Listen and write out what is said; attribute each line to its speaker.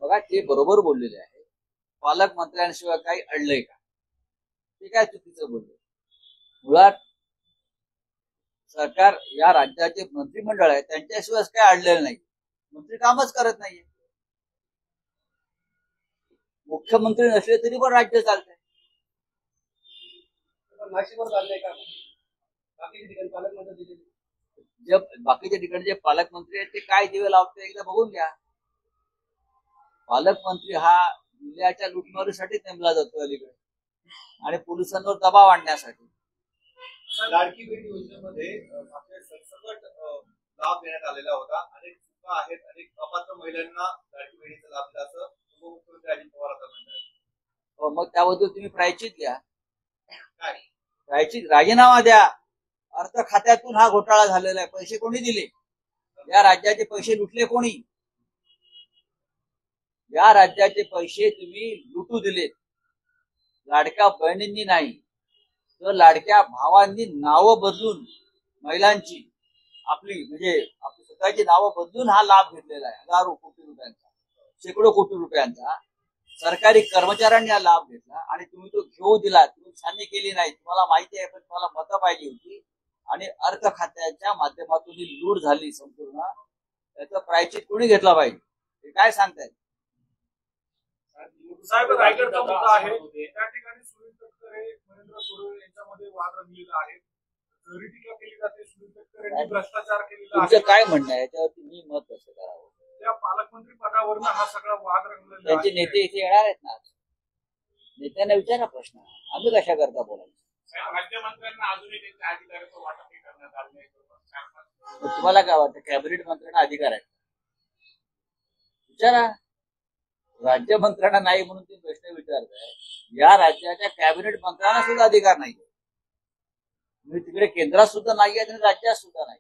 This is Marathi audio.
Speaker 1: बघा ते बरोबर बोललेले आहे. पालकमंत्र्यांशिवाय काही अडलंय का? ते काय चुकीचं बोलले. मुळात सरकार या राज्याचे मंत्रिमंडळ आहे त्यांच्याशिवाय काय अडलेलं नाही. मंत्री कामच करत नाहीये. मुख्यमंत्री नसले तरी पण राज्य चालतंय. जे बाकीच्या ठिकाणी जे पालकमंत्री आहेत ते काय दिवे लावते एकदा बघून घ्या. पालकमंत्री हा जिल्ह्याच्या लुटमारीसाठी नेमला जातो अलीकडे आणि पोलिसांवर दबाव आणण्यासाठी.
Speaker 2: लाडकी बहीण योजनेमध्ये सरसकट लाभ देण्यात आलेला होता. अनेक चुका आहेत, अनेक अपात्र महिलांना लाडकी बहिणीचा लाभ दिला असं उपमुख्यमंत्री अजित पवार आता म्हणतात.
Speaker 1: मग त्याबद्दल तुम्ही प्रायश्चित घ्या.
Speaker 2: काय
Speaker 1: प्रायश्चित? राजीनामा द्या. अर्थ खात्यातून हा घोटाळा झालेला आहे. पैसे कोणी दिले? या राज्याचे पैसे लुटले कोणी? या राज्याचे पैसे तुम्ही लुटू दिलेत. लाडक्या बहिणींनी नाही तर लाडक्या भावांनी नावं बदलून महिलांची आपली म्हणजे आपली स्वतःची नावं बदलून हा लाभ घेतलेला आहे. हजारो कोटी रुपयांचा, शेकडो कोटी रुपयांचा सरकारी कर्मचाऱ्यांनी हा लाभ घेतला आणि तुम्ही तो घेऊ दिला. तुम्ही छाननी केली नाही. तुम्हाला माहिती आहे पण तुम्हाला मतं पाहिजे होती आणि अर्थ खात्याच्या माध्यमातून ही लूट झाली संपूर्ण. त्याचं प्रायश्चित कोणी घेतला पाहिजे हे काय सांगतायत?
Speaker 3: साहेब रायगडचा मुद्दा आहे. त्या ठिकाणी सुनील तटकरे महेंद्र सोडवणे यांच्यामध्ये वाद रंगलेला आहे. जरी टीका केली जाते सुनील तटकरेंनी भ्रष्टाचार केलेला आहे.
Speaker 1: तुमचं काय म्हणणं आहे याच्यावरती मी मत कसं करावं?
Speaker 3: त्या पालकमंत्री पदावरनं हा सगळा वाद रंगलेला आहे.
Speaker 1: त्यांचे नेते इथे येणार आहेत ना. नेत्यांना विचारा प्रश्न. आम्ही कशा करता बोलायचं?
Speaker 3: राज्यमंत्र्यांना अजूनही त्यांच्या अधिकाराचं वाटप करण्यात आलं नाही.
Speaker 1: तुम्हाला काय वाटतं कॅबिनेट मंत्र्यांना अधिकार आहे? विचारा. राज्यमंत्र्यांना नाही म्हणून तुम्ही प्रश्न विचारताय. या राज्याच्या कॅबिनेट मंत्र्यांना सुद्धा अधिकार नाही. तुम्ही तिकडे केंद्रात सुद्धा नाही आणि राज्यात सुद्धा नाही.